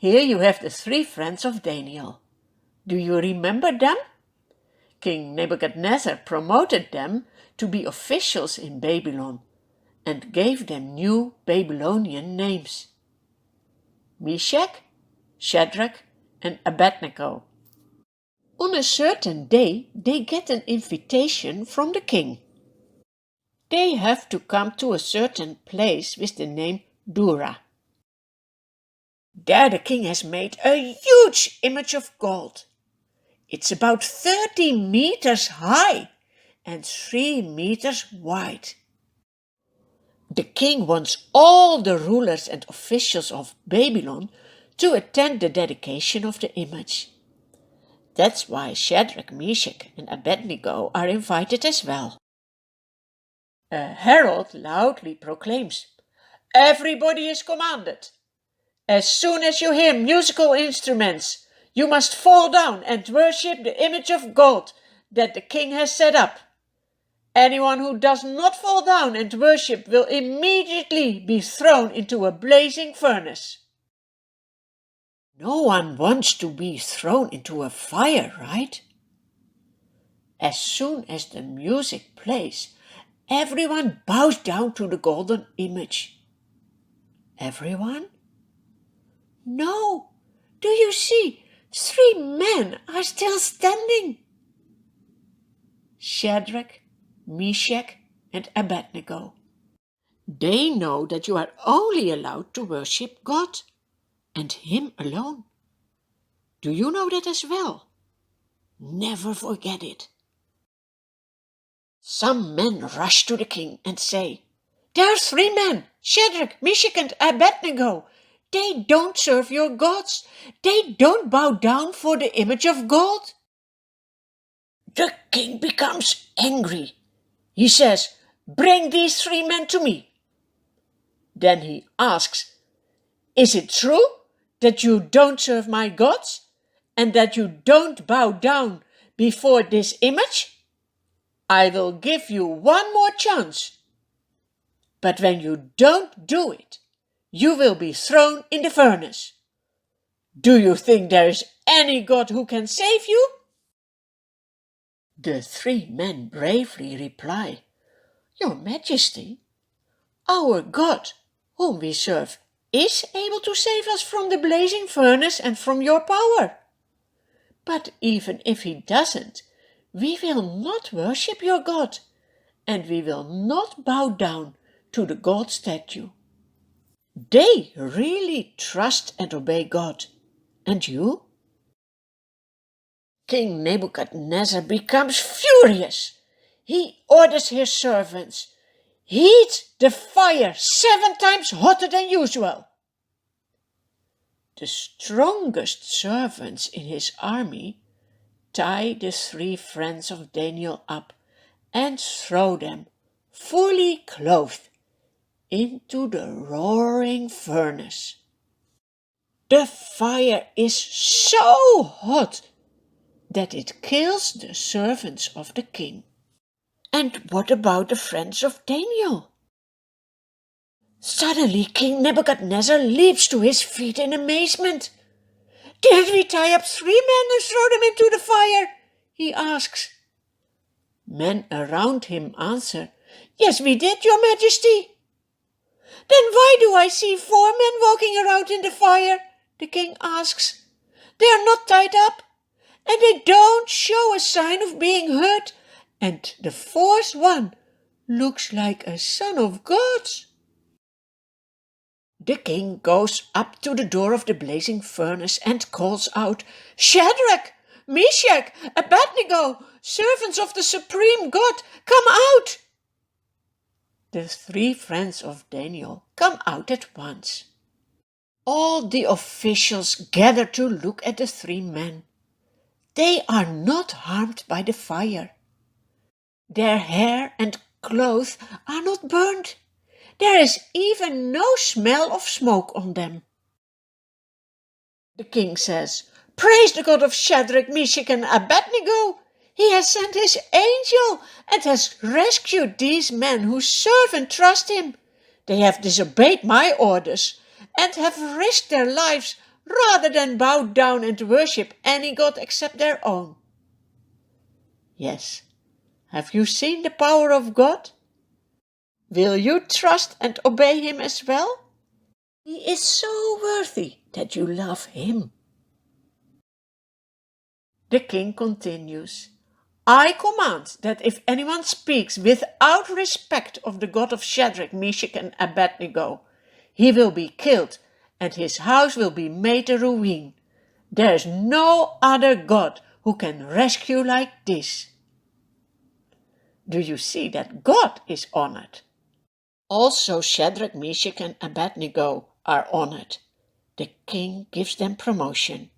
Here you have the three friends of Daniel. Do you remember them? King Nebuchadnezzar promoted them to be officials in Babylon and gave them new Babylonian names: Meshach, Shadrach, and Abednego. On a certain day, they get an invitation from the king. They have to come to a certain place with the name Dura. There the king has made a huge image of gold. It's about 30 meters high and 3 meters wide. The king wants all the rulers and officials of Babylon to attend the dedication of the image. That's why Shadrach, Meshach, and Abednego are invited as well. A herald loudly proclaims, "Everybody is commanded. As soon as you hear musical instruments, you must fall down and worship the image of gold that the king has set up. Anyone who does not fall down and worship will immediately be thrown into a blazing furnace." No one wants to be thrown into a fire, right? As soon as the music plays, everyone bows down to the golden image. Everyone? No, do you see? 3 men are still standing. Shadrach, Meshach, and Abednego. They know that you are only allowed to worship God and Him alone. Do you know that as well? Never forget it. Some men rush to the king and say, "There are 3 men, Shadrach, Meshach, and Abednego. They don't serve your gods. They don't bow down for the image of gold." The king becomes angry. He says, "Bring these 3 men to me." Then he asks, "Is it true that you don't serve my gods and that you don't bow down before this image? I will give you one more chance. But when you don't do it, you will be thrown in the furnace. Do you think there is any God who can save you?" The 3 men bravely reply, "Your Majesty, our God, whom we serve, is able to save us from the blazing furnace and from your power. But even if he doesn't, we will not worship your God, and we will not bow down to the gold statue." They really trust and obey God. And you? King Nebuchadnezzar becomes furious. He orders his servants, "Heat the fire 7 times hotter than usual." The strongest servants in his army tie the 3 friends of Daniel up and throw them, fully clothed, into the roaring furnace. The fire is so hot that it kills the servants of the king. And what about the friends of Daniel? Suddenly King Nebuchadnezzar leaps to his feet in amazement. "Didn't we tie up 3 men and throw them into the fire?" he asks. Men around him answer, "Yes, we did, Your Majesty." "Then why do I see 4 men walking around in the fire?" the king asks. "They are not tied up, and they don't show a sign of being hurt, and the 4th one looks like a son of God." The king goes up to the door of the blazing furnace and calls out, "Shadrach, Meshach, Abednego, servants of the supreme God, come out!" The 3 friends of Daniel come out at once. All the officials gather to look at the 3 men. They are not harmed by the fire. Their hair and clothes are not burned. There is even no smell of smoke on them. The king says, "Praise the God of Shadrach, Meshach, and Abednego. He has sent his angel and has rescued these men who serve and trust him. They have disobeyed my orders and have risked their lives rather than bow down and worship any god except their own. Yes, have you seen the power of God? Will you trust and obey him as well? He is so worthy that you love him. The king continues, I command that if anyone speaks without respect of the God of Shadrach, Meshach, and Abednego, he will be killed, and his house will be made a ruin. There is no other God who can rescue like this. Do you see that God is honored? Also Shadrach, Meshach, and Abednego are honored. The king gives them promotion.